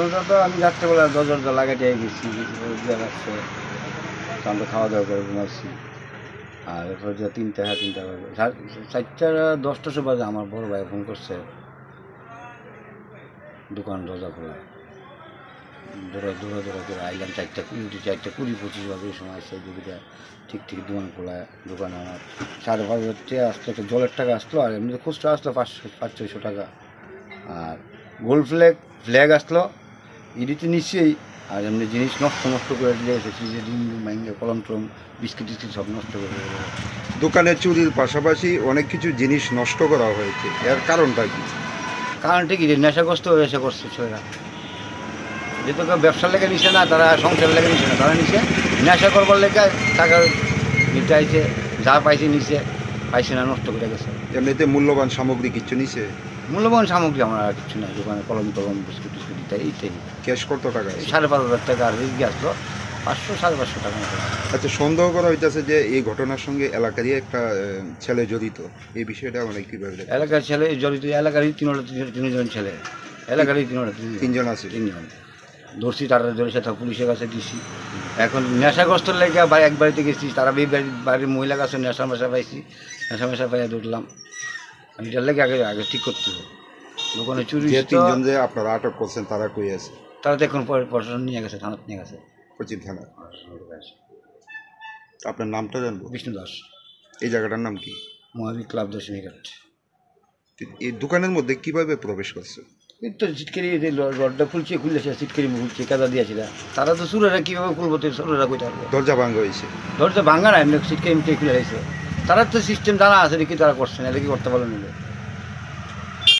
দরজা তো আমি রাত্রেবেলা দরজা লাগাইতে গেছি, লাগছে, আমরা খাওয়া দাওয়া করে ঘুমাইছি। আর এরপর যে 3টা 3:30 বাজে, 4টা 10টার বাজে আমার বড় ভাই ফোন করছে, দোকান দরজা খোলা। দৌড়া করে আইলাম 4:20 বাজে, ওই সময় আসছে দিদিটা ঠিক দোকান খোলা। দোকানে আমার 5:30 আসলো, একটা জলের টাকা আসলো, আর এমনি খুচরা আসলো 500-600 টাকা। আর গোল্ড ফ্ল্যাগ আসলো, ইডিতে নিশ্চয়ই। আর এমনি জিনিস নষ্ট করে দিয়েছে, ফ্রিজে ডিম মাইঙ্গে, কলম টলম, বিস্কিট টিস্কিট সব নষ্ট করে দিয়েছে। দোকানে চুরির পাশাপাশি অনেক কিছু জিনিস নষ্ট করা হয়েছে, এর কারণটা কি? কারণটা কি, নেশাগ্রস্ত হয়ে এসে করছে ছেলেরা। যেহেতু কেউ ব্যবসার লেগে নিছে না, তারা সংসার লেগে নিছে না, তারা নিছে নেশা করবার লেগে, টাকা নিতে আইছে, যা পাইছে নিছে, পাইছে না, নষ্ট করে গেছে। এমনিতে মূল্যবান সামগ্রী কিছু নিছে? মূল্যবান সামগ্রী আমার আর কিছু নাই, দোকানে কলম টলম, বিস্কুট টিস্কুট এইটাই। ক্যাশ কত টাকা আছে? 5,500 টাকা, আর রিস্কি আসলো 500-550 টাকা মতো। আচ্ছা, সন্দেহ করা হইতেছে যে এই ঘটনার সঙ্গে এলাকারই একটা ছেলে জড়িত, এই বিষয়টা অনেক কীভাবে দেখেন? এলাকার ছেলে জড়িত, এলাকারই তিনজন ছেলে, এলাকারই তিনজন আছে। 3জন ধরছি, তারা ধরেছে, তার পুলিশের কাছে দিছি। এখন নেশাগ্রস্ত লেগে এক বাড়িতে গেছি, তারা বাড়ির মহিলার কাছে নেশা পাইছি, নেশা পাইয়া ধরলাম। এটার লেগে আগে ঠিক করতে হবে। দোকানে চুরি, যে 3জন যে আপনারা আটক করছেন তারা কই আছে? তারা তো এখন প্রশাসন নিয়ে গেছে, থানাতে নিয়ে গেছে। পশ্চিম থানা। আপনার নামটা জানবো? বিষ্ণু দাস। এই জায়গাটার নাম কি? মহাবীর ক্লাব, দশমীঘাট। এই দোকানের মধ্যে কিভাবে প্রবেশ করছে? এই তো সিটকারি রডটা খুলেছে, সিটকারি খুলছে, কাদা দিয়েছিল। তারা তো সুরেরা কীভাবে খুলবো, তো সুরেরা কই থাকবে? দরজা ভাঙা হয়েছে? দরজা ভাঙা না, এমনি সিটকারি খুলে গেছে। তারা তো সিস্টেম জানা আছে, দেখি তারা করছে না, দেখি করতে পারলো নিলে।